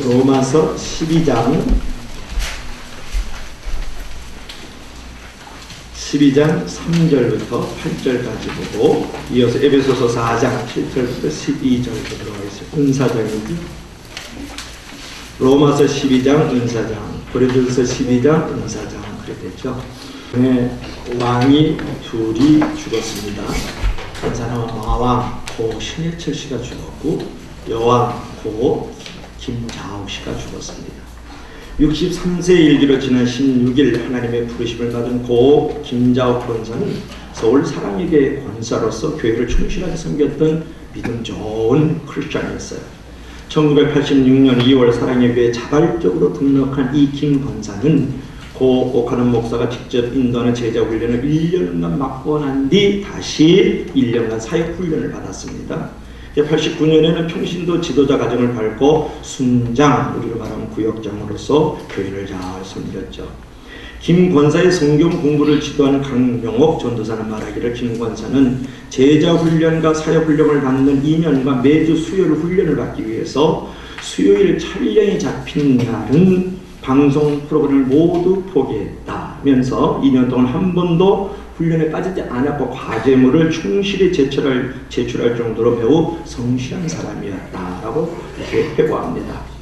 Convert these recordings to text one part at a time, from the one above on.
로마서 12장 3절부터 8절까지 보고 이어서 에베소서 4장 7절부터 12절부터 들어가 있어요. 은사장이죠. 로마서 12장 은사장, 고린도서 12장 은사장 그렇게 됐죠. 왕이 둘이 죽었습니다. 한 사람은 마왕 고 신해철 씨가 죽었고 여왕 고 김자옥 씨가 죽었습니다. 63세 일기로 지난 16일 하나님의 부르심을 받은 고 김자옥 권사는 서울 사랑예계 권사로서 교회를 충실하게 섬겼던 믿음 좋은 크리스찬이었어요. 1986년 2월 사랑예교에 자발적으로 등록한 이 김 권사는 고 옥하는 목사가 직접 인도하는 제자 훈련을 1년간 맡고 난 뒤 다시 1년간 사역 훈련을 받았습니다. 89년에는 평신도 지도자 과정을 밟고 순장, 우리로 말하면 구역장으로서 교회를 잘 섬겼죠. 김 권사의 성경 공부를 지도하는 강명옥 전도사는 말하기를 김 권사는 제자 훈련과 사역 훈련을 받는 2년간 매주 수요일 훈련을 받기 위해서 수요일 촬영이 잡힌 날은 방송 프로그램을 모두 포기했다면서 2년 동안 한 번도 훈련에 빠지지 않았고 과제물을 충실히 제출할 정도로 매우 성실한 사람이었다라고 이렇게 회고합니다.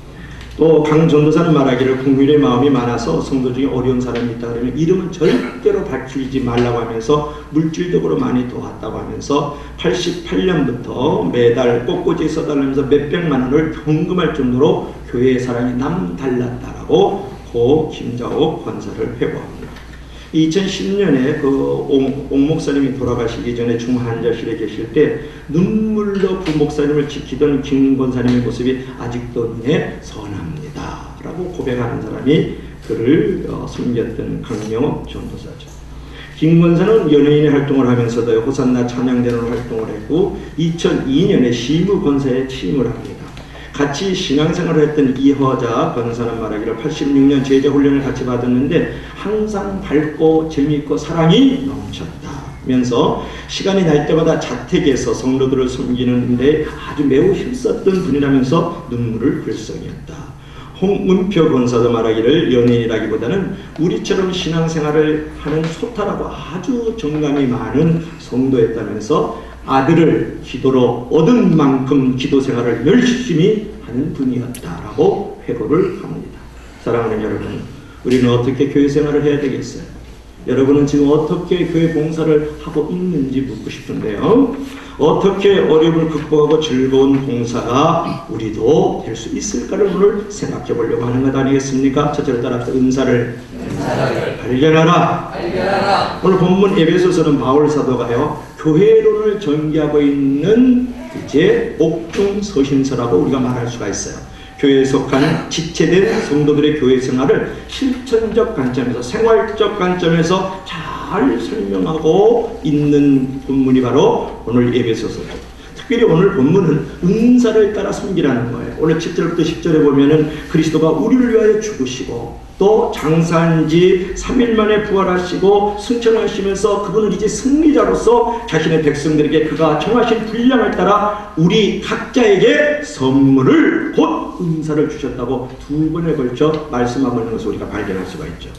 또 강 전도사는 말하기를 국민의 마음이 많아서 성도 중에 어려운 사람이 있다 그러면 이름은 절대로 밝히지 말라고 하면서 물질적으로 많이 도왔다고 하면서 88년부터 매달 꽃꽂이 써달라면서 몇백만 원을 경금할 정도로 교회의 사랑이 남달랐다라고 고 김자옥 권사를 회고합니다. 2010년에 옥 목사님이 돌아가시기 전에 중환자실에 계실 때 눈물로 그 목사님을 지키던 김 권사님의 모습이 아직도 눈에 선합니다 라고 고백하는 사람이 그를 섬겼던 강명옥 전도사죠. 김 권사는 연예인의 활동을 하면서도 호산나 찬양대로 활동을 했고 2002년에 시무 권사에 취임을 합니다. 같이 신앙생활을 했던 이허자 권사는 말하기를 86년 제자훈련을 같이 받았는데 항상 밝고 재미있고 사랑이 넘쳤다면서 시간이 날 때마다 자택에서 성도들을 섬기는데 아주 매우 힘썼던 분이라면서 눈물을 글썽였다. 홍은표 권사도 말하기를 연예인이라기보다는 우리처럼 신앙생활을 하는 소탈하고 아주 정감이 많은 성도였다면서 아들을 기도로 얻은 만큼 기도 생활을 열심히 하는 분이었다라고 회고를 합니다. 사랑하는 여러분, 우리는 어떻게 교회 생활을 해야 되겠어요? 여러분은 지금 어떻게 교회 봉사를 하고 있는지 묻고 싶은데요. 어떻게 어려움을 극복하고 즐거운 봉사가 우리도 될 수 있을까를 오늘 생각해 보려고 하는 것 아니겠습니까? 첫째로 따라서 은사를 발견하라. 오늘 본문 에베소서는 바울 사도가요. 교회론을 전개하고 있는 이제 옥중 서신서라고 우리가 말할 수가 있어요. 교회에 속한 지체된 성도들의 교회 생활을 실천적 관점에서 생활적 관점에서 잘 설명하고 있는 본문이 바로 오늘 에베소서죠. 특별히 오늘 본문은 은사를 따라 섬기라는 거예요. 오늘 7절부터 10절에 보면은 그리스도가 우리를 위하여 죽으시고 또 장사한 지 3일 만에 부활하시고 승천하시면서 그분은 이제 승리자로서 자신의 백성들에게 그가 정하신 분량을 따라 우리 각자에게 선물을 곧 은사를 주셨다고 두 번에 걸쳐 말씀하고 있는 것을 우리가 발견할 수가 있죠.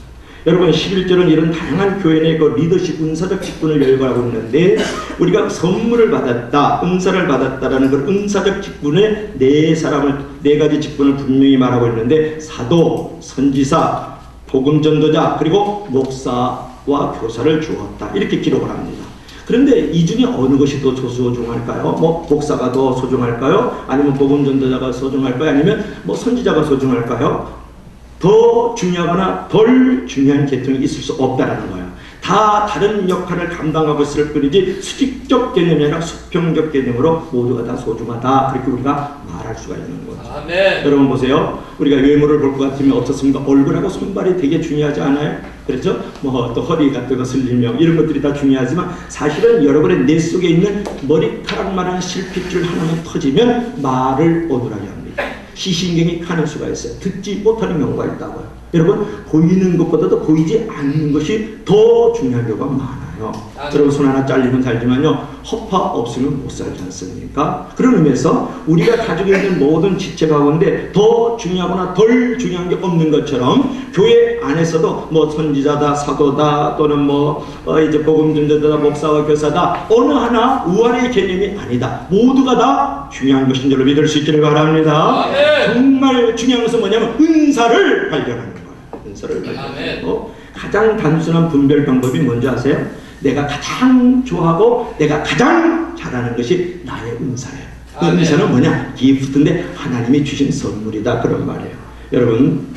여러분 11절은 이런 다양한 교회 내 그 리더십 은사적 직분을 열거하고 있는데 우리가 선물을 받았다, 은사를 받았다라는 그 은사적 직분의 네 가지 직분을 분명히 말하고 있는데 사도, 선지사, 복음전도자 그리고 목사와 교사를 주었다 이렇게 기록을 합니다. 그런데 이 중에 어느 것이 더 소중할까요? 뭐 목사가 더 소중할까요? 아니면 복음전도자가 소중할까요? 아니면 뭐 선지자가 소중할까요? 더 중요하거나 덜 중요한 계통이 있을 수 없다라는 거예요. 다 다른 역할을 감당하고 있을 뿐이지 수직적 개념이 아니라 수평적 개념으로 모두가 다 소중하다 그렇게 우리가 말할 수가 있는 거죠. 아멘. 여러분 보세요. 우리가 외모를 볼 것 같으면 어떻습니까? 얼굴하고 손발이 되게 중요하지 않아요? 그렇죠? 뭐 또 허리 같은 거 슬림형 이런 것들이 다 중요하지만 사실은 여러분의 뇌 속에 있는 머리카락만한 실핏줄 하나만 터지면 말을 어눌하게 합니다. 시신경이 가는 수가 있어요. 듣지 못하는 경우가 있다고요. 여러분 보이는 것보다도 보이지 않는 것이 더 중요한 경우가 많아요. 않아요. 여러분 손 하나 잘리면 살지만요 허파 없으면 못 살지 않습니까? 그런 의미에서 우리가 가지고 있는 모든 지체 가운데 더 중요하거나 덜 중요한 게 없는 것처럼 교회 안에서도 뭐 선지자다, 사도다, 또는 뭐 이제 복음 전도자다, 목사와 교사다, 어느 하나 우월의 개념이 아니다. 모두가 다 중요한 것인 줄로 믿을 수 있기를 바랍니다. 정말 중요한 것은 뭐냐면 은사를 발견하는 거예요. 은사를 발견하고 가장 단순한 분별 방법이 뭔지 아세요? 내가 가장 좋아하고 내가 가장 잘하는 것이 나의 은사예요. 그 은사는 뭐냐? 기프트인데 하나님이 주신 선물이다, 그런 말이에요. 여러분,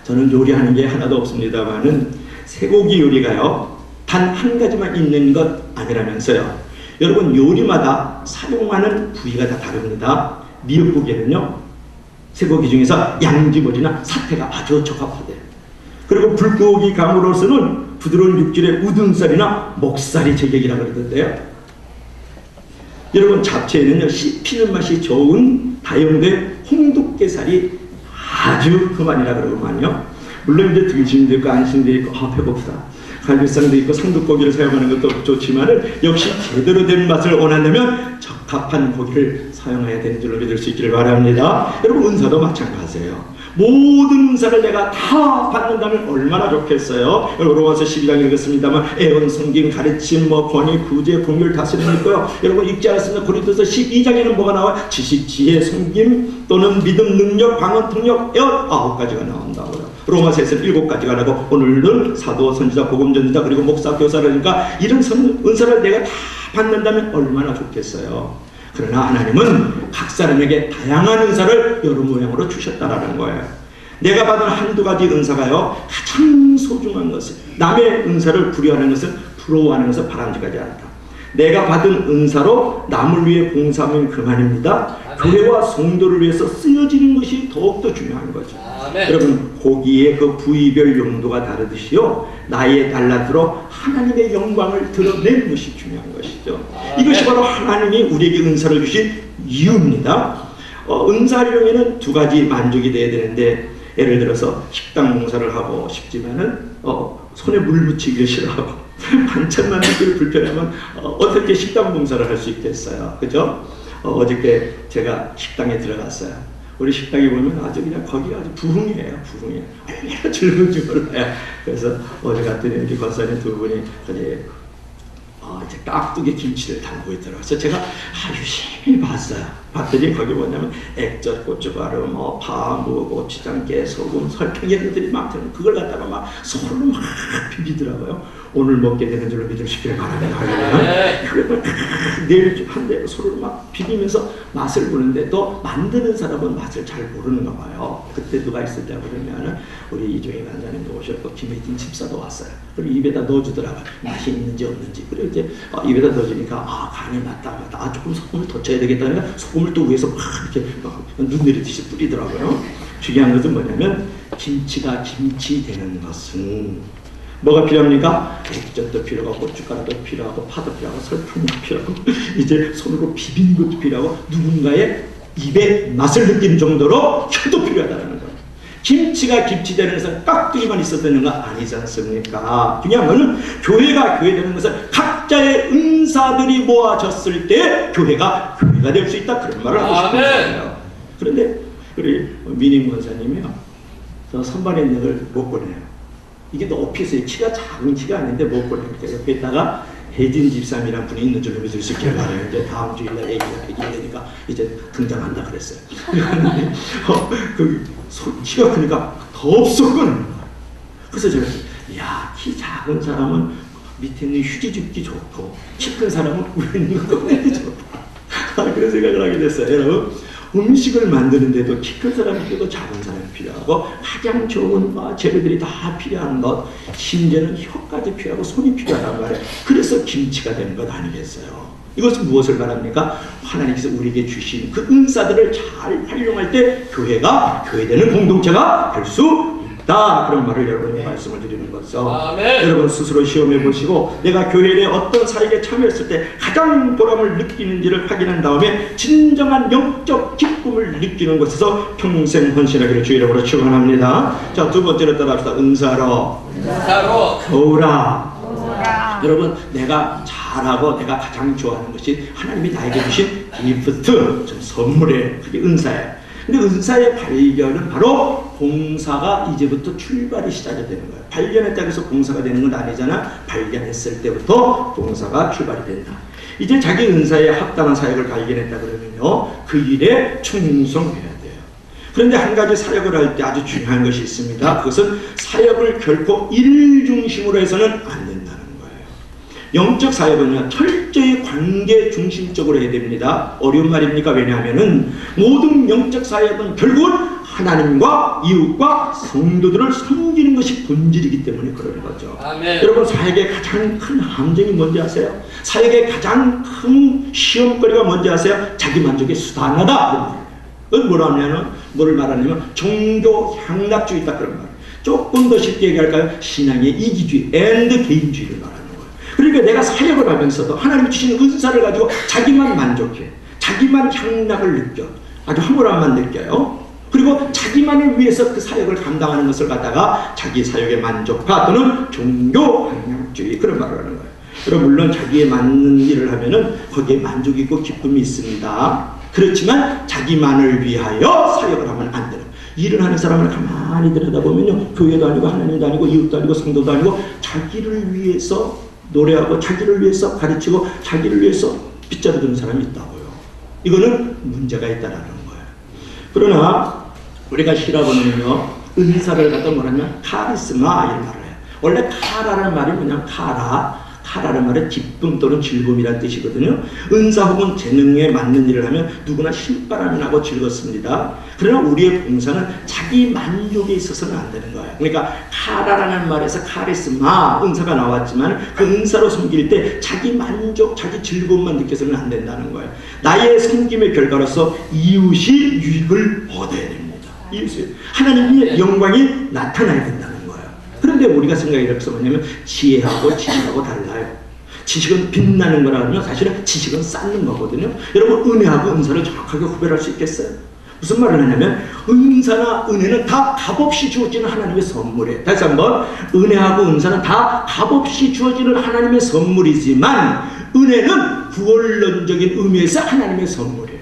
저는 요리하는 게 하나도 없습니다만은 쇠고기 요리가요 단 한 가지만 있는 것 아니라면서요. 여러분, 요리마다 사용하는 부위가 다 다릅니다. 미역국에는요 쇠고기 중에서 양지머리나 사태가 아주 적합하대요. 그리고 불고기 감으로서는 부드러운 육질의 우등살이나 목살이 제격이라 그러던데요. 여러분, 잡채에는요 씹히는 맛이 좋은 다용된 홍두깨살이 아주 그만이라 그러고만요. 물론 이제 등심도 있고 안심도 있고 배고프다, 갈비살도 있고 상두고기를 사용하는 것도 좋지만은 역시 제대로 된 맛을 원한다면 적합한 고기를 사용해야 되는 줄로 믿을 수 있기를 바랍니다. 여러분, 은사도 마찬가지예요. 모든 은사를 내가 다 받는다면 얼마나 좋겠어요. 로마서 12장 읽었습니다만 애원, 섬김, 가르침, 권위, 구제, 공율, 다스림 있고요. 여러분 읽지 않았습니까? 고린도서 12장에는 뭐가 나와요? 지식, 지혜, 섬김, 또는 믿음, 능력, 방언, 통역, 애원 9가지가 나온다고요. 로마서에서는 7가지가 나고 오늘은 사도, 선지자, 복음 전도자, 그리고 목사, 교사라니까 이런 은사를 내가 다 받는다면 얼마나 좋겠어요. 그러나 하나님은 각 사람에게 다양한 은사를 여러 모양으로 주셨다라는 거예요. 내가 받은 한두 가지 은사가요 가장 소중한 것은, 남의 은사를 부려하는 것은, 부러워하는 것은 바람직하지 않다. 내가 받은 은사로 남을 위해 봉사하면 그만입니다. 교회와 성도를 위해서 쓰여지는 것이 더욱더 중요한 거죠. 여러분, 고기의 그 부위별 용도가 다르듯이요 나이에 달라들어 하나님의 영광을 드러내는 것이 중요한 것이죠. 이것이 바로 하나님이 우리에게 은사를 주신 이유입니다. 은사령에는 두 가지 만족이 돼야 되는데, 예를 들어서 식당 봉사를 하고 싶지만은 손에 물 묻히기를 싫어하고 반찬 만들기를 불편하면 어떻게 식당 봉사를 할 수 있겠어요, 그죠? 어저께 제가 식당에 들어갔어요. 우리 식당에 보면 아주 그냥 거기가 아주 부흥이에요, 부흥이에요. 얼마나 즐거운지 몰라요. 그래서 어제 갔더니 우리 권사님 두 분이 이제 깍두기 김치를 담고 있더라고요. 그래서 제가 유심히 봤어요. 봤더니 거기 뭐냐면 액젓, 고춧가루, 파, 무, 고추장, 깨, 소금, 설탕 이런 것들이 많더라고요. 그걸 갖다가 막 손으로 막 비비더라고요. 오늘 먹게 되는 줄로 믿을 수 있기를 바랍니다. 그걸 내일 한 대 손으로 막 비비면서 맛을 보는데, 또 만드는 사람은 맛을 잘 모르는가 봐요. 그때 누가 있었냐 그러면은 우리 이종희 간사님도 오셨고 김혜진 집사도 왔어요. 그리고 입에다 넣어주더라고요. 맛이 있는지 없는지. 그리고 이제 입에다 넣어주니까 간이 맞다. 조금 소금을 더 쳐야 되겠다. 그러니까 소금을 또 위에서 막 이렇게 눈 내리듯이 뿌리더라고요. 중요한 것은 뭐냐면, 김치가 김치 되는 것은 뭐가 필요합니까? 액젓도 필요하고, 고춧가루도 필요하고, 파도 필요하고, 설탕도 필요하고, 이제 손으로 비비는 것도 필요하고, 누군가의 입에 맛을 느끼는 정도로 혀도 필요하다는 거예요. 김치가 김치 되는 것은 깍두기만 있어도 되는 거 아니지 않습니까? 중요한 것은 교회가 교회 되는 것은 각자의 은사들이 모아졌을 때 교회가 될 수 있다, 그런 말을 하고 싶은 거예요. 그런데 우리 민임 권사님이요, 선반에 있는 걸 못 보내요. 이게 높이서 키가 작은 키가 아닌데 못 보내요. 옆에 있다가 혜진 집사님이란 분이 있는 줄로 믿을 수 있기를 바라요. 이제 다음 주일날 애기가 되니까 이제 등장한다 그랬어요. 키가 크니까 더 없어 끄는 거예요. 그래서 제가 키 작은 사람은 밑에 있는 휴지 줍기 좋고, 키 큰 사람은 위에 있는 거 꺼내기 좋다. 그런 생각을 하게 됐어요. 여러분, 음식을 만드는데도 키 큰 사람이 필요하고 작은 사람이 필요하고, 가장 좋은 재료들이 다 필요한 것, 심지어는 혀까지 필요하고 손이 필요하단 말이에요. 그래서 김치가 되는 것 아니겠어요? 이것은 무엇을 말합니까? 하나님께서 우리에게 주신 그 은사들을 잘 활용할 때 교회가 교회되는 공동체가 될 수 있다, 그런 말을 여러분에게 말씀을 드리는 거죠. 여러분 스스로 시험해 보시고, 내가 교회에 어떤 사역에 참여했을 때 가장 보람을 느끼는지를 확인한 다음에 진정한 영적 기쁨을 느끼는 것에서 평생 헌신하기를 주의 이름으로 축원합니다. 자, 두 번째로 따라합시다. 은사로 거우라. 여러분, 내가 잘하고 내가 가장 좋아하는 것이 하나님이 나에게 주신 기프트, 선물이에요. 그게 은사예요. 근데 은사의 발견은 바로 봉사가 이제부터 출발이 시작이 되는 거예요. 발견했다고 해서 봉사가 되는 건 아니잖아. 발견했을 때부터 봉사가 출발이 된다. 이제 자기 은사에 합당한 사역을 발견했다 그러면요, 그 일에 충성해야 돼요. 그런데 한 가지 사역을 할 때 아주 중요한 것이 있습니다. 그것은 사역을 결코 일 중심으로 해서는 안 된다는 거예요. 영적 사역은요, 철저히 관계 중심적으로 해야 됩니다. 어려운 말입니까? 왜냐하면은 모든 영적 사역은 결국은 하나님과 이웃과 성도들을 섬기는 것이 본질이기 때문에 그런 거죠. 아멘. 여러분, 사역의 가장 큰 함정이 뭔지 아세요? 사역의 가장 큰 시험거리가 뭔지 아세요? 자기 만족의 수단하다. 그건 뭐라 하냐면, 뭐를 말하냐면 종교 향락주의 있다 그런 말. 조금 더 쉽게 얘기할까요? 신앙의 이기주의, 엔드 개인주의를 말하는 거예요. 그러니까 내가 사역을 하면서도 하나님이 주신 은사를 가지고 자기만 만족해, 자기만 향락을 느껴, 아주 황홀함만 느껴요. 그리고 자기만을 위해서 그 사역을 감당하는 것을 갖다가 자기 사역의 만족파 또는 종교 향락주의, 그런 말을 하는 거예요. 여러분, 물론 자기에 맞는 일을 하면은 거기에 만족이 있고 기쁨이 있습니다. 그렇지만 자기만을 위하여 사역을 하면 안 되는, 일을 하는 사람을 가만히 들여다보면요, 교회도 아니고 하나님도 아니고 이웃도 아니고 성도도 아니고 자기를 위해서 노래하고 자기를 위해서 가르치고 자기를 위해서 빗자루 드는 사람이 있다고요. 이거는 문제가 있다라는 거예요. 그러나 우리가 히라보는요, 은사를 갖다 뭐냐면 카리스마 이런 말을 해요. 원래 카라라는 말이 뭐냐면 카라라는 말은 기쁨 또는 즐거움이라는 뜻이거든요. 은사 혹은 재능에 맞는 일을 하면 누구나 신바람이 나고 즐겁습니다. 그러나 우리의 봉사는 자기 만족에 있어서는 안 되는 거예요. 그러니까 카라라는 말에서 카리스마, 은사가 나왔지만 그 은사로 섬길 때 자기 만족, 자기 즐거움만 느껴서는 안 된다는 거예요. 나의 섬김의 결과로서 이웃이 유익을 얻어야 됩니다. 이웃이 하나님의 영광이 나타나야 된다는 거예요. 그런데 우리가 생각이 이렇게 뭐냐면 지혜하고 지식하고 달라요. 지식은 빛나는 거라면 사실은 지식은 쌓는 거거든요. 여러분, 은혜하고 은사를 정확하게 구별할 수 있겠어요? 무슨 말을 하냐면 은사나 은혜는 다 값없이 주어지는 하나님의 선물이에요. 다시 한번, 은혜하고 은사는 다 값없이 주어지는 하나님의 선물이지만 은혜는 구원론적인 의미에서 하나님의 선물이에요.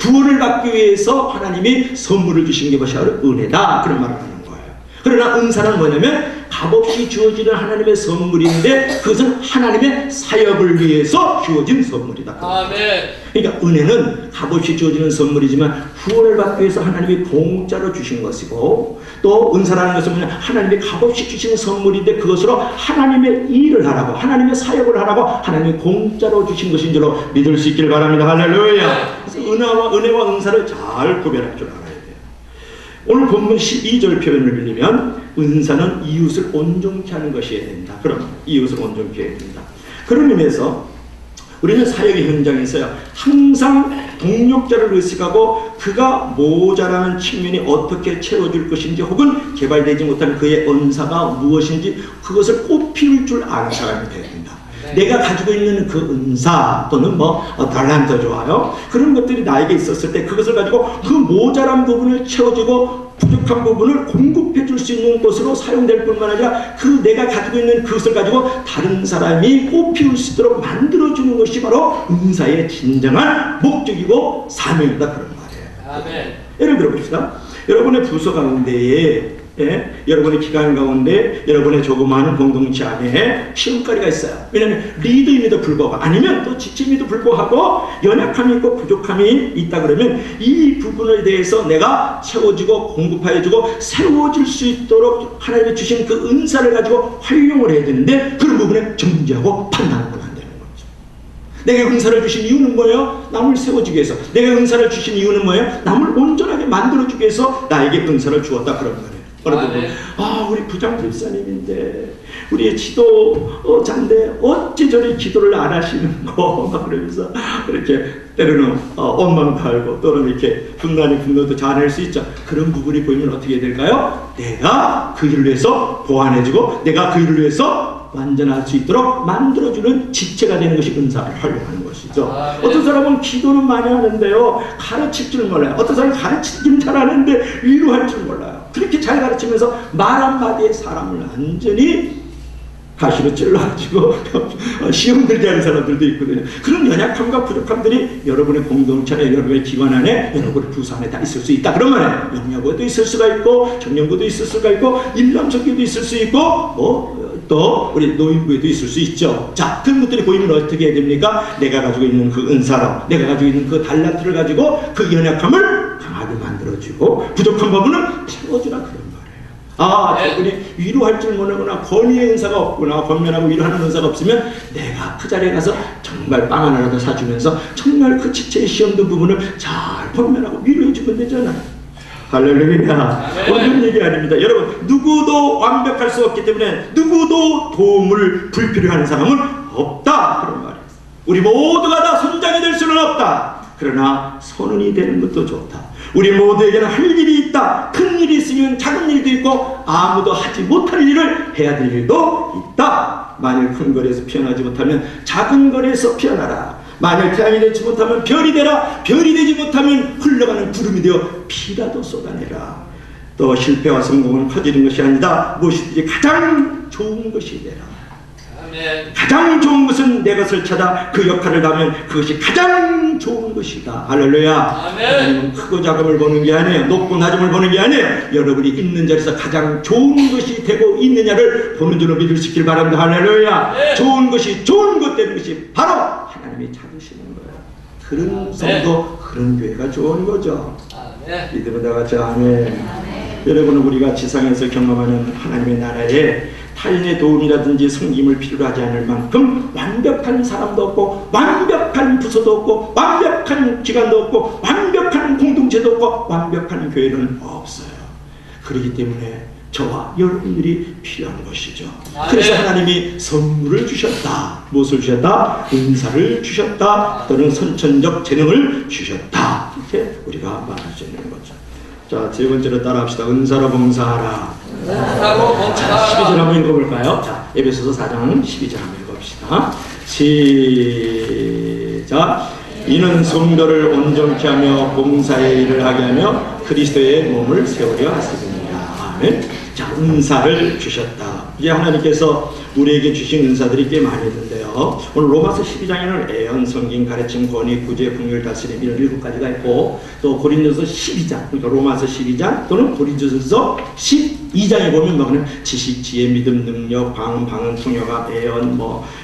구원을 받기 위해서 하나님이 선물을 주신 게 것이 바로 은혜다, 그런 말을 하는 거예요. 그러나 은사는 뭐냐면 값없이 주어지는 하나님의 선물인데 그것은 하나님의 사역을 위해서 주어진 선물이다. 아멘. 그러니까 은혜는 값없이 주어지는 선물이지만 구원을 받기 위해서 하나님이 공짜로 주신 것이고, 또 은사라는 것은 뭐냐, 하나님이 값없이 주시는 선물인데 그것으로 하나님의 일을 하라고, 하나님의 사역을 하라고 하나님이 공짜로 주신 것인 줄로 믿을 수 있기를 바랍니다. 할렐루야. 그래서 은혜와 은사를 잘 구별할 줄 알아야 돼요. 오늘 본문 12절 표현을 빌리면 은사는 이웃을 온전케 하는 것이어야 된다. 그럼 이웃을 온전케 해야 된다. 그런 의미에서 우리는 사역의 현장에서요, 항상 동력자를 의식하고 그가 모자라는 측면이 어떻게 채워줄 것인지 혹은 개발되지 못한 그의 은사가 무엇인지 그것을 꼭 피울 줄 아는 사람이 되어야 된다. 내가 가지고 있는 그 은사 또는 달란트 좋아요. 그런 것들이 나에게 있었을 때 그것을 가지고 그 모자란 부분을 채워주고 부족한 부분을 공급해 줄 수 있는 것으로 사용될 뿐만 아니라 그 내가 가지고 있는 그것을 가지고 다른 사람이 꽃피울 수 있도록 만들어주는 것이 바로 은사의 진정한 목적이고 사명이다, 그런 말이에요. 아멘. 예를 들어 봅시다. 여러분의 부서 가운데에 여러분의 기관 가운데 여러분의 조그마한 공동체 안에 시험거리가 있어요. 왜냐하면 리더임에도 불구하고 아니면 또 지침에도 불구하고 연약함이 있고 부족함이 있다 그러면 이 부분에 대해서 내가 채워주고 공급하여주고 세워질 수 있도록 하나님이 주신 그 은사를 가지고 활용을 해야 되는데 그런 부분에 정죄하고 판단하는 건 안 되는 거죠. 내게 은사를 주신 이유는 뭐예요? 남을 세워주기 위해서. 내게 은사를 주신 이유는 뭐예요? 남을 온전하게 만들어주기 위해서 나에게 은사를 주었다, 그런 거예요. 어느 부분, 우리 부장 집사님인데 우리의 지도자인데 어찌 저리 기도를 안 하시는 거 막 그러면서 이렇게 때로는 엄만 팔고 또는 이렇게 분노도 잘할 수 있죠. 그런 부분이 보이면 어떻게 될까요? 내가 그 일을 위해서 보완해주고 내가 그 일을 위해서 완전할 수 있도록 만들어주는 지체가 되는 것이 은사를 활용하는 것이죠. 어떤 사람은 기도는 많이 하는데요, 가르칠 줄 몰라요. 어떤 사람은 가르치기는 잘하는데 위로할 줄 몰라요. 그렇게 잘 가르치면서 말 한마디에 사람을 완전히 가시로 찔러가지고 시험 들게 하는 사람들도 있거든요. 그런 연약함과 부족함들이 여러분의 공동체나 여러분의 기관 안에, 여러분의 부서 안에 다 있을 수 있다. 그런 말이에요. 영양부도 있을 수가 있고, 청년부도 있을 수가 있고, 일남척기도 있을 수 있고, 또 우리 노인부에도 있을 수 있죠. 자, 그런 것들이 보이면 어떻게 해야 됩니까? 내가 가지고 있는 그 은사로, 내가 가지고 있는 그 달란트를 가지고 그 연약함을 강하게 만들어주고, 부족한 부분은 채워주라, 그런 말이에요. 저분이 위로할 줄 모르거나 권위의 은사가 없구나, 권면하고 위로하는 은사가 없으면 내가 그 자리에 가서 정말 빵 하나라도 사주면서 정말 그 지체의 시험된 부분을 잘 권면하고 위로해주면 되잖아요. 할렐루야. 어려운 얘기 아닙니다. 여러분, 누구도 완벽할 수 없기 때문에 누구도 도움을 불필요한 사람은 없다, 그런 말이에요. 우리 모두가 다 손장이 될 수는 없다. 그러나 선운이 되는 것도 좋다. 우리 모두에게는 할 일이 있다. 큰 일이 있으면 작은 일도 있고, 아무도 하지 못할 일을 해야 될 일도 있다. 만일 큰 거리에서 피어나지 못하면 작은 거리에서 피어나라. 만일 태양이 되지 못하면 별이 되라. 별이 되지 못하면 흘러가는 구름이 되어 비라도 쏟아내라. 또 실패와 성공은 커지는 것이 아니다. 무엇이든지 가장 좋은 것이 되라. 아멘. 가장 좋은 것은 내 것을 찾아 그 역할을 하면 그것이 가장 좋은 것이다. 할렐루야. 하나님은 크고 작음을 보는 게 아니에요. 높고 낮음을 보는 게 아니에요. 여러분이 있는 자리에서 가장 좋은 것이 되고 있느냐를 보는 줄로 믿을 수 있길 바랍니다. 할렐루야. 네. 좋은 것이 좋은 것 되는 것이 바로 하나님이 찾으시는 거예요. 그런 성도, 그런 교회가 좋은 거죠. 믿음은 다 같이 아멘. 여러분은 우리가 지상에서 경험하는 하나님의 나라에 타인의 도움이라든지 섬김을 필요로 하지 않을 만큼 완벽한 사람도 없고, 완벽한 부서도 없고, 완벽한 기관도 없고, 완벽한 공동체도 없고, 완벽한 교회는 없어요. 그렇기 때문에 저와 여러분들이 필요한 것이죠. 그래서 하나님이 선물을 주셨다. 무엇을 주셨다? 은사를 주셨다. 또는 선천적 재능을 주셨다. 이렇게 우리가 말할 수 있는 거죠. 자, 세 번째로 따라합시다. 은사로 봉사하라. 은사로 봉사하라. 자, 12절 한번 읽어볼까요? 자, 에베소서 4장 12절 한번 읽어봅시다. 시작. 이는 성도를 온전케 하며 봉사의 일을 하게 하며 그리스도의 몸을 세우려 하십니다. 아멘. 자, 은사를 주셨다. 이제 하나님께서 우리에게 주신 은사들이 꽤 많이 있는데요. 오늘 로마서 12장에는 애언, 성경, 가르침, 권위, 구제, 긍휼, 다스림 이런 7가지가 있고, 또 고린도서 12장, 그러니까 로마서 12장 또는 고린도서 12장에 보면 뭐냐면 지식, 지혜, 믿음, 능력, 방언, 통역학, 애언,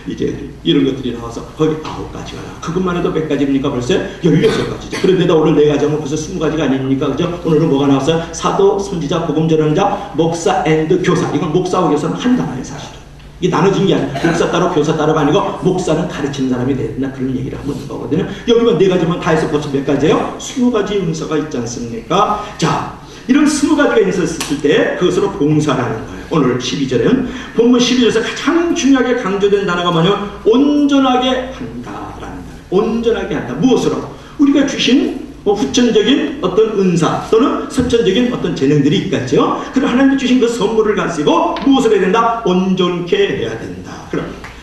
이제 이런 것들이 나와서 거기 9가지가 나와. 그것만 해도 몇 가지입니까? 벌써 16가지죠. 그런데도 오늘 4가지 하면 벌써 20가지가 아닙니까? 그죠? 오늘은 뭐가 나왔어요? 사도, 선지자, 복음 전하는 자, 목사 앤드 교사. 이건 목사와 교사는 한 단어예요, 사실은. 이게 나눠진 게 아니라 목사 따로 교사 따로가 아니고 목사는 가르치는 사람이 된다, 그런 얘기를 하는 거거든요. 여기만 4가지만 다 해서 벌써 몇 가지예요? 20가지 은사가 있지 않습니까? 자, 이런 20가지가 있었을 때 그것으로 봉사라는 거예요. 오늘 12절에는 본문 12절에서 가장 중요하게 강조된 단어가 뭐냐면 온전하게 한다라는 단어. 온전하게 한다. 무엇으로? 우리가 주신 후천적인 어떤 은사 또는 선천적인 어떤 재능들이 있겠죠. 그럼 하나님이 주신 그 선물을 가지고 무엇을 해야 된다? 온전케 해야 된다.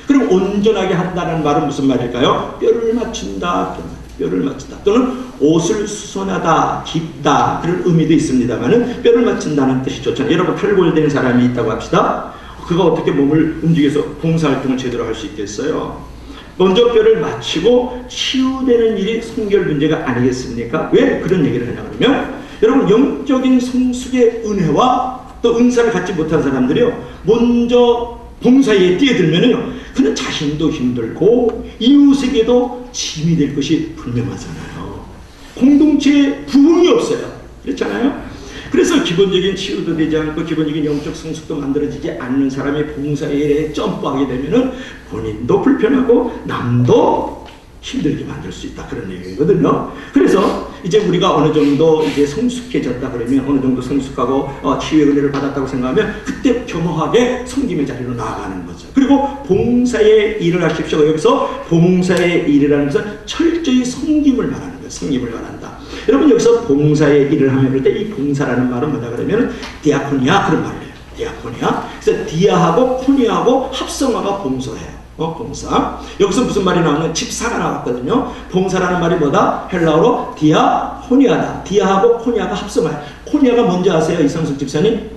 그럼 온전하게 한다는 말은 무슨 말일까요? 뼈를 맞춘다. 뼈를 맞춘다. 또는 옷을 수선하다, 깁다, 그런 의미도 있습니다만은 뼈를 맞춘다는 뜻이 좋잖아요. 여러분 탈골된 사람이 있다고 합시다. 그가 어떻게 몸을 움직여서 봉사활동을 제대로 할 수 있겠어요? 먼저 뼈를 맞추고 치유되는 일이 성결 문제가 아니겠습니까? 왜 그런 얘기를 하냐 그러면, 여러분 영적인 성숙의 은혜와 또 은사를 갖지 못한 사람들이요, 먼저 봉사에 뛰어들면은요, 그는 자신도 힘들고 이웃에게도 짐이 될 것이 분명하잖아요. 공동체에 부흥이 없어요. 그렇잖아요. 그래서 기본적인 치유도 되지 않고 기본적인 영적 성숙도 만들어지지 않는 사람이 봉사의 일에 점프하게 되면은 본인도 불편하고 남도 힘들게 만들 수 있다, 그런 얘기거든요. 그래서 이제 우리가 어느 정도 이제 성숙해졌다 그러면, 어느 정도 성숙하고 치유의 은혜를 받았다고 생각하면 그때 겸허하게 섬김의 자리로 나아가는 거죠. 그리고 봉사의 일을 하십시오. 여기서 봉사의 일이라는 것은 철저히 섬김을 말하는 거예요. 섬김을 말한다. 여러분 여기서 봉사의 일을 하면 그럴 때 이 봉사라는 말은 뭐냐 그러면 디아코니아, 그런 말이에요. 디아코니아. 그래서 디아하고 코니아하고 합성어가 봉사예요. 봉사. 여기서 무슨 말이 나오면 집사가 나왔거든요. 봉사라는 말이 뭐다? 헬라어로 디아코니아다. 디아하고 코니아가 합성어예요. 코니아가 뭔지 아세요, 이상숙 집사님?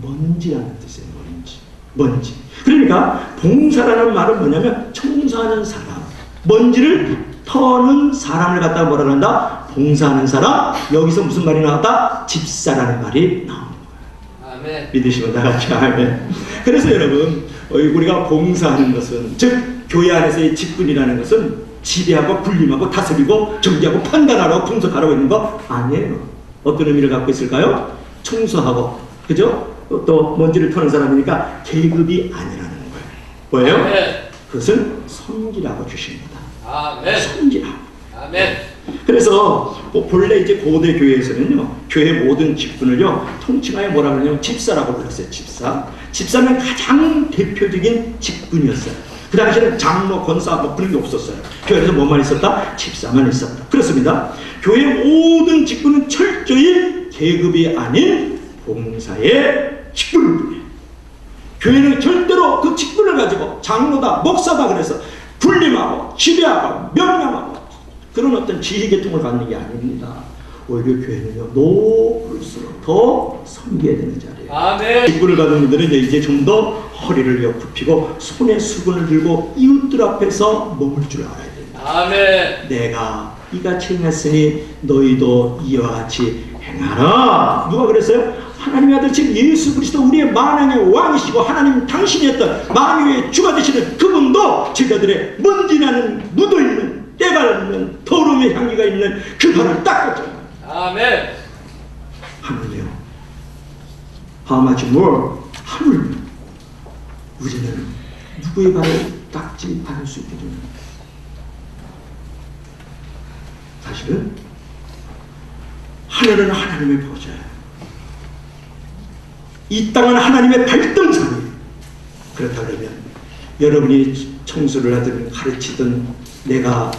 먼지라는 뜻이에요. 먼지. 먼지. 그러니까 봉사라는 말은 뭐냐면 청소하는 사람, 먼지를 터는 사람을 갖다가 뭐라 그런다? 봉사하는 사람. 여기서 무슨 말이 나왔다? 집사라는 말이 나오는 거예요. 아멘. 믿으시면 다 같이 아멘. 그래서 여러분, 우리가 봉사하는 것은, 즉 교회 안에서의 직분이라는 것은 지배하고 군림하고 다스리고 정지하고 판단하라고 분석하라고 있는 거 아니에요. 어떤 의미를 갖고 있을까요? 청소하고, 그죠? 또 먼지를 터는 사람이니까 계급이 아니라는 거예요. 뭐예요? 아멘. 그것은 섬기라고 주십니다. 아멘. 섬기라고. 아멘. 그래서 본래 이제 고대 교회에서는요, 교회 모든 직분을요 통칭하여 뭐라 그러냐면 집사라고 불렀어요. 집사. 집사는 가장 대표적인 직분이었어요. 그 당시에는 장로, 권사 뭐 그런 게 없었어요. 교회에서 뭐만 있었다? 집사만 있었다. 그렇습니다. 교회 모든 직분은 철저히 계급이 아닌 봉사의 직분입니다. 교회는 절대로 그 직분을 가지고 장로다, 목사다 그래서 군림하고 지배하고 명령하고 그런 어떤 지휘계통을 갖는 게 아닙니다. 오히려 교회는요, 높을수록 더 섬겨야 되는 자리예요. 아멘. 직분을 가진 분들은 이제 좀 더 허리를 굽히고 손에 수건을 들고 이웃들 앞에서 머물 줄 알아야 됩니다. 아멘. 내가 이같이 행했으니 너희도 이와 같이 행하라. 누가 그랬어요? 하나님의 아들 즉 예수 그리스도 우리의 만왕의 왕이시고 하나님 당신이 했던 만유의 주가 되시는 그분도 제자들의 먼지나는 묻어있는 때가 있는 더러움의 향기가 있는 그 발을 닦았잖아요. 아멘. 하물며 How much more? 하물며 우리는 누구의 발을 닦지 않을 수 있거든요. 사실은 하늘은 하나님의 보좌예요. 이 땅은 하나님의 발등상이에요. 그렇다 그러면 여러분이 청소를 하든 가르치든 내가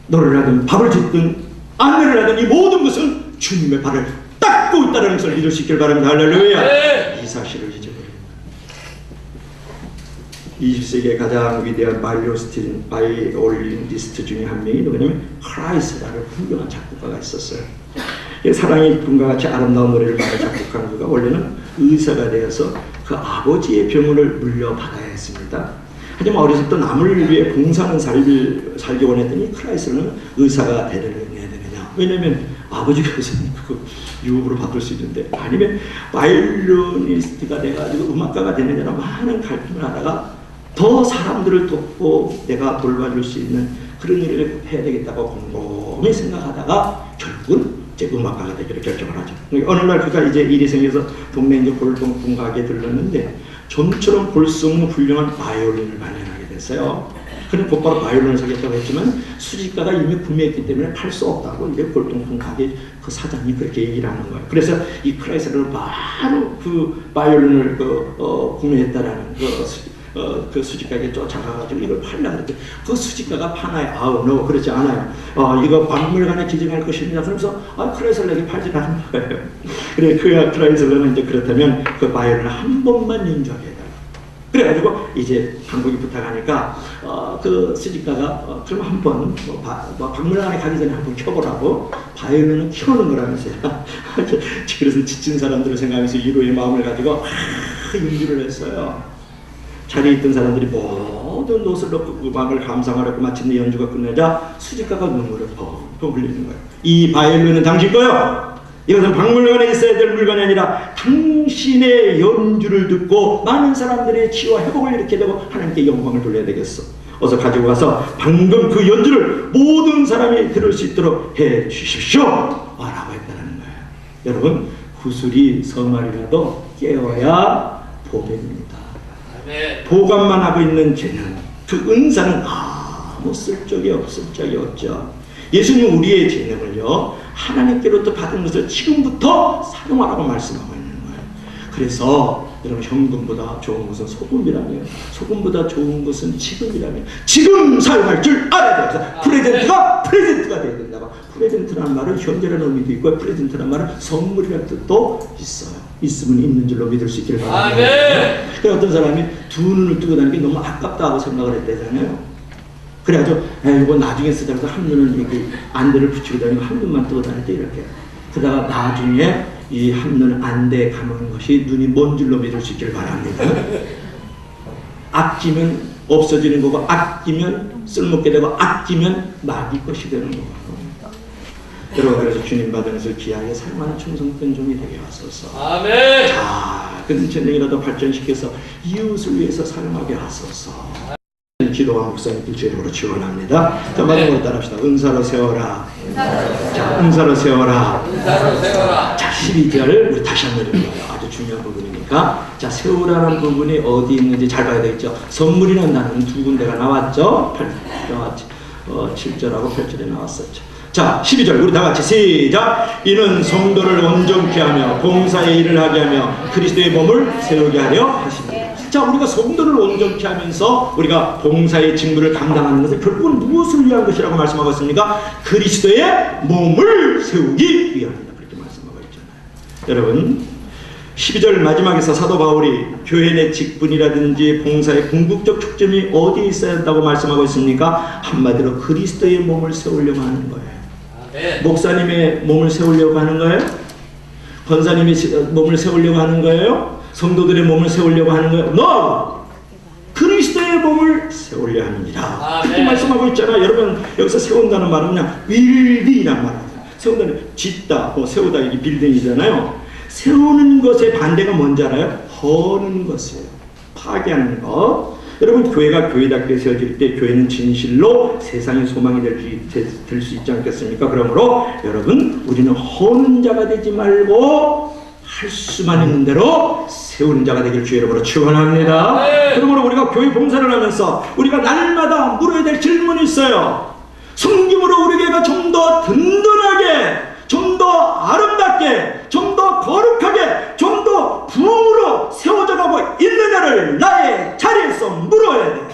노래를 하든 밥을 짓든 안내를 하든 이 모든 것은 주님의 발을 닦고 있다는 것을 믿을 수 있길 바랍니다. 할렐루야. 네. 이 사실을 잊어버립니다. 20세기의 가장 위대한 바이올리니스트 중에 한 명이 누구냐면 크라이슬러라는 훌륭한 작곡가가 있었어요. 사랑의 이쁨과 같이 아름다운 노래를 많이 작곡한 그가 원래는 의사가 되어서 그 아버지의 병원을 물려받아야 했습니다. 하지만 어렸을 때 남을 위해 봉사하는 삶을 살기 원했더니 크라이슬러는 의사가 되려야 되느냐. 왜냐하면 아버지가 의사니까 그 유혹으로 받을 수 있는데, 아니면 바이올리니스트가 돼가지고 음악가가 되느냐라 많은 갈등을 하다가 더 사람들을 돕고 내가 돌봐줄 수 있는 그런 일을 해야 되겠다고 곰곰이 생각하다가 결국은 음악가가 되기로 결정을 하죠. 어느 날 그가 이제 일이 생겨서 동네 이제 골동품 가게에 들렀는데 좀처럼 볼 수 없는 훌륭한 바이올린을 발견하게 됐어요. 그는 곧바로 바이올린을 사겠다고 했지만 수집가가 이미 구매했기 때문에 팔 수 없다고 이제 골동품 가게 그 사장이 그렇게 얘기를 하는 거예요. 그래서 이 크라이슬러는 바로 그 바이올린을 구매했다라는 그 수집가에게 쫓아가가지고 이걸 팔려고 그랬더니 그 수집가가 파나요? 아우, no, 그렇지 않아요. 이거 박물관에 기증할 것입니다. 그러면서 크라이슬러에게 팔지 않은 거예요. 그래, 크라이슬러는 이제 그렇다면 그 바이올린을 한 번만 연주하게 해달라. 그래가지고 이제 한국이 부탁하니까 그 수집가가 그럼 한번 박물관에 가기 전에 한번 켜보라고 바이올린을 켜는 거라면서요. 그래서 지친 사람들을 생각하면서 위로의 마음을 가지고 연주를 했어요. 자리에 있던 사람들이 모든 옷을 넣고 음악을 감상하려고 마침내 연주가 끝나자 수집가가 눈물을 펑펑 흘리는 거예요. 이 바이올린은 당신 거요. 이것은 박물관에 있어야 될 물건이 아니라 당신의 연주를 듣고 많은 사람들의 치유와 회복을 일으키게 되고 하나님께 영광을 돌려야 되겠어. 어서 가지고 가서 방금 그 연주를 모든 사람이 들을 수 있도록 해 주십시오. 라고 했다는 거예요. 여러분, 구슬이 서말이라도 깨어야 보배입니다. 보관만 하고 있는 죄는, 그 은사는 아무 쓸적이 없죠. 예수님은 우리의 재능을요 하나님께로부터 받은 것을 지금부터 사용하라고 말씀하고 있는 거예요. 그래서 여러분, 현금보다 좋은 것은 소금이라며, 소금보다 좋은 것은 지금이라며, 지금 사용할 줄 알아야 돼요. 프레젠트가 돼야 된다고. 프레젠트라는 말은 현재라는 의미도 있고, 프레젠트라는 말은 선물이라는 뜻도 있어요. 있으면 있는 줄로 믿을 수 있기를 바랍니다. 그래서 어떤 사람이 두 눈을 뜨고 다니는 게 너무 아깝다고 생각을 했대잖아요. 그래가지고 이거 나중에 쓰더라도 한 눈은 이렇게 안대를 붙이고 다니고 한 눈만 뜨고 다닐 때 이렇게. 그러다가 나중에 이 한눈 안대 감은 것이 눈이 먼 줄로 믿을 수 있기를 바랍니다. 아끼면 없어지는 거고, 아끼면 쓸모없게 되고, 아끼면 마귀 것이 되는 거고. 여러분, 그래서 주님 받은 것을 귀하게 사용하는 충성된 종이 되게 하소서. 아멘. 자, 그 전쟁이라도 발전시켜서 이웃을 위해서 사용하게 하소서. 기도와 목사님들 주님으로 축원합니다. 자, 마지막으로 따라합시다. 은사로 세워라. 자, 은사로 세워라. 은사로 세워라. 자, 12절 우리 다시 한번 읽어요. 아주 중요한 부분이니까. 자, 세우라는 부분이 어디 있는지 잘 봐야 되겠죠. 선물이라는 단어는 두 군데가 나왔죠. 7절하고 8절에 나왔었죠. 자, 12절 우리 다 같이 시작. 이는 성도를 온전케 하며 봉사의 일을 하게 하며 그리스도의 몸을 세우게 하려 하십니다. 자, 우리가 성도를 온전케 하면서 우리가 봉사의 직무를 감당하는 것은 결국은 무엇을 위한 것이라고 말씀하고 있습니까? 그리스도의 몸을 세우기 위함이다. 그렇게 말씀하고 있잖아요. 여러분, 12절 마지막에서 사도 바울이 교회 내 직분이라든지 봉사의 궁극적 초점이 어디에 있어야 한다고 말씀하고 있습니까? 한마디로 그리스도의 몸을 세우려고 하는 거예요. 아멘. 목사님의 몸을 세우려고 하는 거예요? 권사님의 몸을 세우려고 하는 거예요? 성도들의 몸을 세우려고 하는 거예요? No! 그리스도의 몸을 세우려 합니다. 그렇게 말씀하고 있잖아요. 여러분, 여기서 세운다는 말은 그냥 빌딩이란 말이에요. 세운다는 짓다, 세우다, 이게 빌딩이잖아요. 세우는 것의 반대가 뭔지 알아요? 허는 것이에요. 파괴하는 것. 여러분, 교회가 교회답게 세워질 때 교회는 진실로 세상의 소망이 될 수 있지 않겠습니까? 그러므로 여러분, 우리는 허는 자가 되지 말고 할 수만 있는 대로 세우는 자가 되길 주의 이름으로 축원합니다. 네. 그러므로 우리가 교회 봉사를 하면서 우리가 날마다 물어야 될 질문이 있어요. 섬김으로 우리 교회가 좀 더 든든하게, 좀 더 아름답게, 좀 더 거룩하게, 좀 더 부흥으로 세워져 가고 있느냐를 나의 자리에서 물어야 돼요.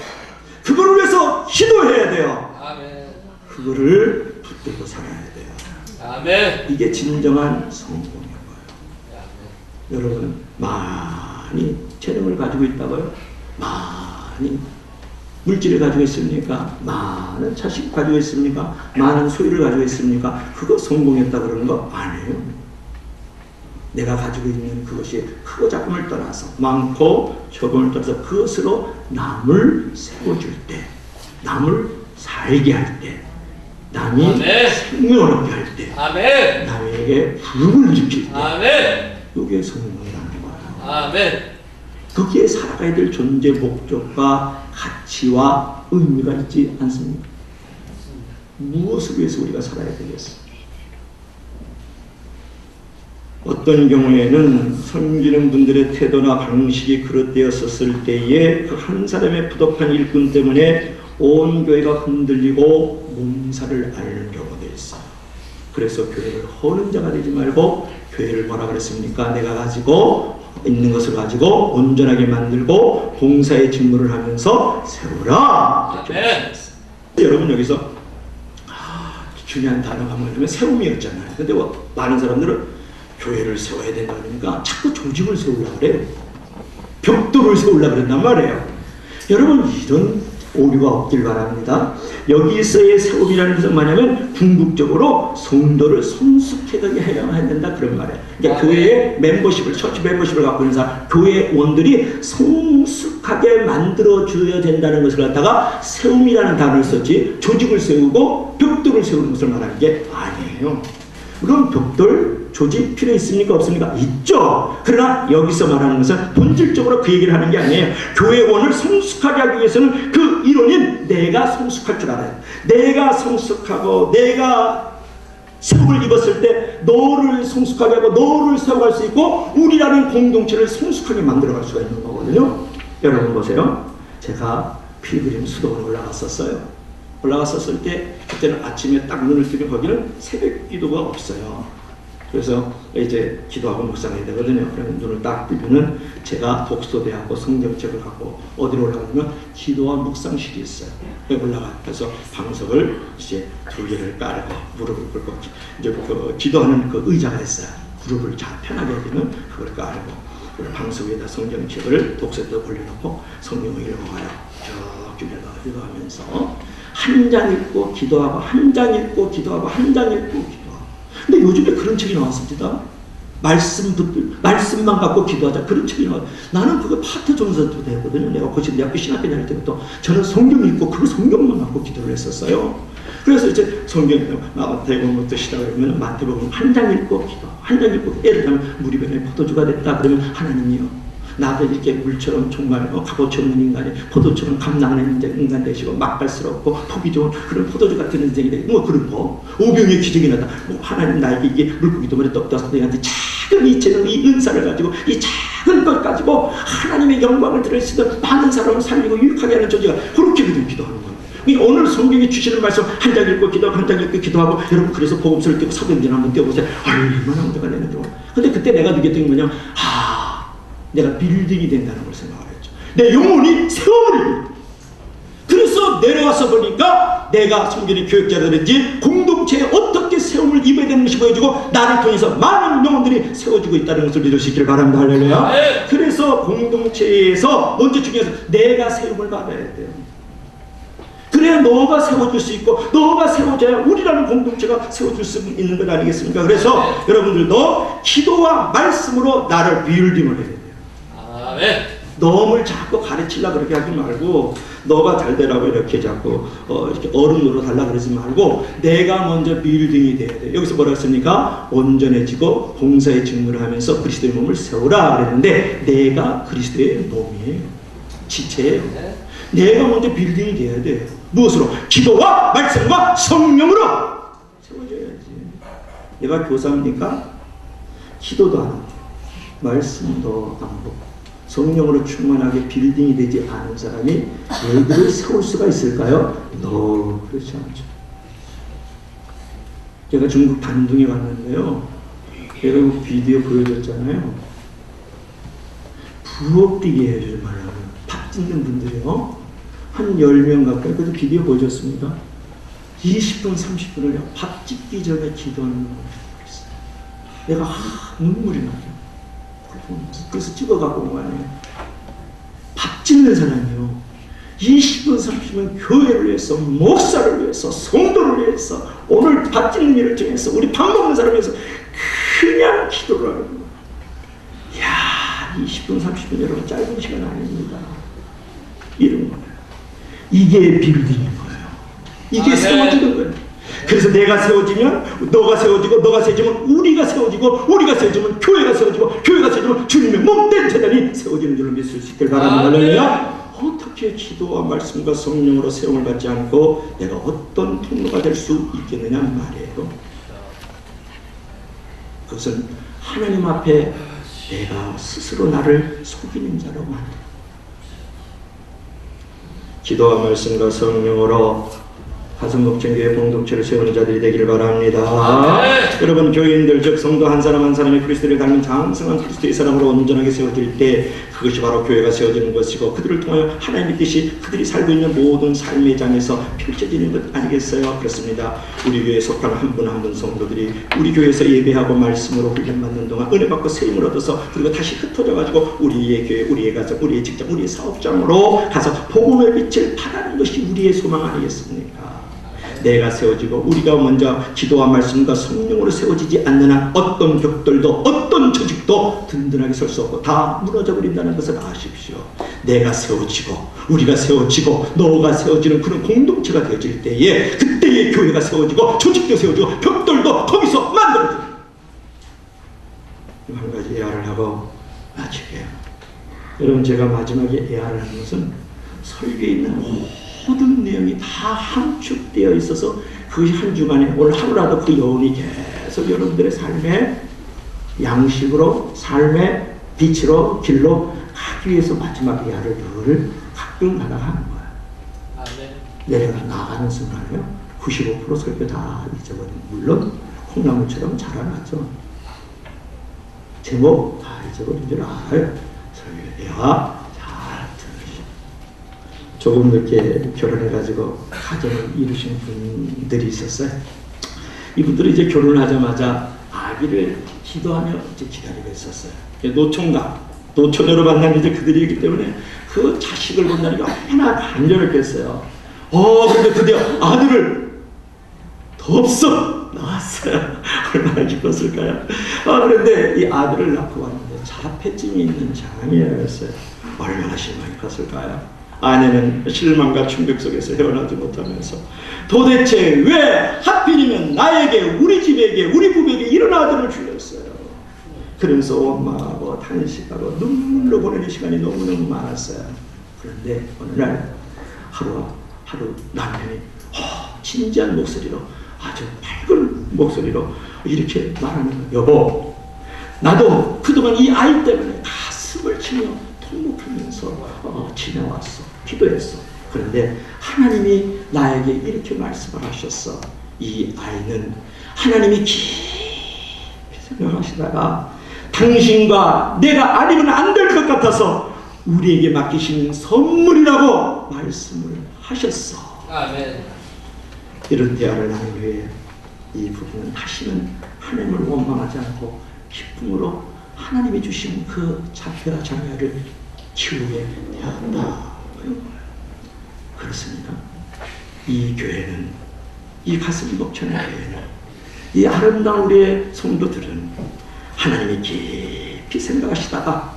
그걸 위해서 기도해야 돼요. 아멘. 그거를 붙들고 살아야 돼요. 아멘. 이게 진정한 성공인 거예요. 아멘. 여러분, 많이 재능을 가지고 있다고요? 많이 물질을 가지고 있습니까? 많은 자식 가지고 있습니까? 많은 소유를 가지고 있습니까? 그거 성공했다 그러는 거 아니에요. 내가 가지고 있는 그것이 크고 작음을 떠나서, 많고 적음을 떠나서 그것으로 남을 세워줄 때, 남을 살게 할 때, 남이 아멘. 생명을 얻게 할 때, 아멘. 남에게 부흥을 일으킬 때, 아멘. 이게 성공이라는 거예요. 아멘. 거기에 살아가야 될 존재 목적과 가치와 의미가 있지 않습니까? 무엇을 위해서 우리가 살아야 되겠어? 어떤 경우에는 섬기는 분들의 태도나 방식이 그릇되었었을 때에 그 한 사람의 부족한 일꾼 때문에 온 교회가 흔들리고 몸살을 앓는 경우도 있어요. 그래서 교회를 허는 자가 되지 말고 교회를 뭐라 그랬습니까? 내가 가지고 있는 것을 가지고 온전하게 만들고 봉사의 직무를 하면서 세우라. 아멘. 여러분, 여기서 중요한 단어가 뭐냐면 세움이었잖아요. 근데 많은 사람들은 교회를 세워야 된다 그러니까 자꾸 조직을 세우려고 그래요. 벽돌을 세우려고 그런단 말이에요. 여러분, 이런 오류가 없길 바랍니다. 여기서의 세움이라는 것은 뭐냐면 궁극적으로 성도를 성숙하게 해야 된다 그런 말이에요. 그러니까 교회의 멤버십을, 처치 멤버십을 갖고 있는 사람, 교회원들이 성숙하게 만들어줘야 된다는 것을 갖다가 세움이라는 단어를 썼지, 조직을 세우고 벽돌을 세우는 것을 말하는 게 아니에요. 그럼 벽돌, 조직 필요 있습니까? 없습니까? 있죠. 그러나 여기서 말하는 것은 본질적으로 그 얘기를 하는 게 아니에요. 교회원을 성숙하게 하기 위해서는 그 이론인 내가 성숙할 줄 알아요. 내가 성숙하고 내가 세움을 입었을 때 너를 성숙하게 하고 너를 세워갈 수 있고 우리라는 공동체를 성숙하게 만들어갈 수가 있는 거거든요. 여러분 보세요. 제가 필그림 수도원에 올라갔었을 때 그때는 아침에 딱 눈을 뜨면 거기는 새벽 기도가 없어요. 그래서 이제 기도하고 묵상해야 되거든요. 그러면 눈을 딱 뜨면은 제가 독서대하고 성경책을 갖고 어디로 올라가냐면 기도와 묵상실이 있어요. 올라가서 방석을 이제 2개를 깔고 무릎을 꿇고 이제 그 기도하는 그 의자가 있어요. 무릎을 잘 편하게 하면 그걸 깔고 방석 위에다 성경책을 독서대에 올려놓고 성경을 읽어가요. 쭉 기도하면서 한 장 읽고 기도하고 한 장 읽고 기도하고 한 장 읽고 기도하고. 근데 요즘에 그런 책이 나왔습니다. 말씀만 갖고 기도하자. 그런 책이 나와요. 나는 그거 파트 종서도 되거든요. 내가 대학교 신학교 다닐 때부터 저는 성경 읽고 그 성경만 갖고 기도를 했었어요. 그래서 이제 성경 마태복음부터 시작하면 마태복음 한 장 읽고 기도, 한 장 읽고 예를 들면 무리변에 포도주가 됐다 그러면 하나님이요. 나도 이렇게 물처럼 정말 값어치 없는 인간이 포도처럼 감당하는 인간 되시고 맛깔스럽고 포기 좋은 그런 포도주 같은 인생이 되고 뭐 그런 거 오병의 기적이 나다. 뭐 하나님 나에게 이게 물고기도 머리 떡다섯 개한테 작은 이 재능 이 은사를 가지고 이 작은 것 가지고 하나님의 영광을 드러내시던 많은 사람을 살리고 유익하게 하는 존재가 그렇게 믿음 기도하는 거예요. 오늘 성경이 주시는 말씀 한 장 읽고 기도하고 한 장 읽고 기도하고 여러분 그래서 복음서를 띄고 사도행전 한번 띄워보세요. 얼마나 은혜가 되는지. 근데 그때 내가 느꼈던 게 뭐냐, 내가 빌딩이 된다는 걸 생각을 했죠. 내 영혼이 세워버립니다. 그래서 내려와서 보니까 내가 성전의 교육자라든지 공동체에 어떻게 세움을 입어야 되는 것이 보여주고 나를 통해서 많은 영혼들이 세워지고 있다는 것을 믿을 수 있기를 바랍니다. 할렐루야. 네. 그래서 공동체에서 먼저 중요해서 내가 세움을 받아야 돼요. 그래야 너가 세워줄 수 있고 너가 세워져야 우리라는 공동체가 세워줄 수 있는 것 아니겠습니까? 그래서 여러분들도 기도와 말씀으로 나를 빌딩을 해야 돼요. 아멘. 너를 자꾸 가르치려고 그렇게 하지 말고 너가 잘 되라고 이렇게 자꾸 이렇게 어른으로 달라 그러지 말고 내가 먼저 빌딩이 돼야 돼요. 여기서 뭐라 했습니까? 온전해지고 봉사의 직무를 하면서 그리스도의 몸을 세우라 그랬는데 내가 그리스도의 몸이에요. 지체예요. 내가 먼저 빌딩이 돼야 돼요. 무엇으로? 기도와 말씀과 성령으로 세워줘야지. 내가 교사입니까? 기도도 안 하고 말씀도 안 보고 성령으로 충만하게 빌딩이 되지 않은 사람이 너희들을 세울 수가 있을까요? 그렇지 않죠. 제가 중국 단둥에 갔는데요. 제가 비디오 보여줬잖아요. 부엌 뛰게 해주지 말라고. 밥 짓는 분들이요. 한 10명 가까이 그래도 비디오 보여줬습니다. 20분, 30분을 밥 짓기 전에 기도하는 걸 보였어요. 내가 눈물이 나죠. 그래서 찍어갖고 온 거 아니에요. 밥 짓는 사람이요. 20분, 30분 교회를 위해서, 목사를 위해서, 성도를 위해서, 오늘 밥 짓는 일을 통해서, 우리 밥 먹는 사람을 위해서 그냥 기도를 하는 거예요. 이야, 20분, 30분 여러분 짧은 시간 아닙니다. 이런 거예요. 이게 빌딩인 거예요. 이게 세워지는 거예요. 그래서 내가 세워지면 너가 세워지고 너가 세워지면 우리가 세워지고 우리가 세워지면 교회가 세워지고 교회가 세워지면 주님의 몸된 재단이 세워지는 줄로 믿을 수 있길 바랍니다. 할렐루야. 어떻게 기도와 말씀과 성령으로 세움을 받지 않고 내가 어떤 통로가 될 수 있겠느냐 말이에요. 그것은 하나님 앞에 내가 스스로 나를 속이는 자로 만들어요. 기도와 말씀과 성령으로 가슴목적교회 공동체를 세우는 자들이 되기를 바랍니다. 여러분 교인들 즉 성도 한 사람 한 사람이 그리스도를 닮은 장성한 그리스도의 사람으로 온전하게 세워질 때 그것이 바로 교회가 세워지는 것이고 그들을 통하여 하나님의 뜻이 그들이 살고 있는 모든 삶의 장에서 펼쳐지는 것 아니겠어요? 그렇습니다. 우리 교회에 속한 한 분 한 분 성도들이 우리 교회에서 예배하고 말씀으로 훈련받는 동안 은혜 받고 세임을 얻어서 그리고 다시 흩어져 가지고 우리의 교회, 우리의 가정, 우리의 직장, 우리의 사업장으로 가서 복음의 빛을 발하는 것이 우리의 소망 아니겠습니까? 내가 세워지고 우리가 먼저 기도와 말씀과 성령으로 세워지지 않는 한 어떤 벽돌도 어떤 조직도 든든하게 설 수 없고 다 무너져 버린다는 것을 아십시오. 내가 세워지고 우리가 세워지고 너가 세워지는 그런 공동체가 되어질 때에 그때의 교회가 세워지고 조직도 세워지고 벽돌도 거기서 만들어져요. 한 가지 예화를 하고 마칠게요. 여러분 제가 마지막에 예화를 하는 것은 설교에 있는 모든 내용이 다 함축되어 있어서 그것이 한 주간에 오늘 하루라도 그 여운이 계속 여러분들의 삶의 양식으로 삶의 빛으로 길로 가기 위해서 마지막 예화를 늘 가끔 가다가 하는 거예요. 아멘. 내려가 나가는 순간에요 95% 설교 다 잊어버린 물론 콩나물처럼 자라나죠. 제목 다 잊어버린 줄 알아요. 설교 예화 조금 늦게 결혼해가지고 가정을 이루신 분들이 있었어요. 이분들이 이제 결혼을 하자마자 아기를 기도하며 이제 기다리고 있었어요. 노처녀로 만난 이제 그들이기 때문에 그 자식을 본다는 게 얼마나 간절했겠어요. 근데 드디어 아들을 더 없어 나왔어요. 얼마나 기뻤을까요? 그런데 이 아들을 낳고 왔는데 자폐증이 있는 장애였어요. 얼마나 실망이 컸을까요? 아내는 실망과 충격 속에서 헤어나지 못하면서 도대체 왜 하필이면 나에게, 우리 집에게, 우리 부부에게 이런 아들을 주셨어요. 그러면서 원망하고 탄식하고 눈물로 보내는 시간이 너무너무 많았어요. 그런데 어느 날 하루 남편이 진지한 목소리로, 아주 밝은 목소리로 이렇게 말하는 거예요. 여보, 나도 그동안 이 아이 때문에 가슴을 치며 통곡하면서 지내왔어. 기도했어. 그런데 하나님이 나에게 이렇게 말씀을 하셨어. 이 아이는 하나님이 깊이 생각하시다가 당신과 내가 아니면 안 될 것 같아서 우리에게 맡기신 선물이라고 말씀을 하셨어. 아멘. 이런 대화를 나눈 후에 이 부부는 다시는 하나님을 원망하지 않고 기쁨으로 하나님이 주신 그 자폐와 장애를 키우게 되었다. 그렇습니다. 이 교회는, 이 가슴이 벅차는 교회는, 이 아름다운 우리의 성도들은 하나님이 깊이 생각하시다가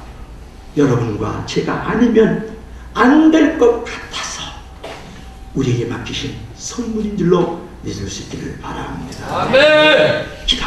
여러분과 제가 아니면 안 될 것 같아서 우리에게 맡기신 선물인 줄로 믿을 수 있기를 바랍니다. 아멘. 기도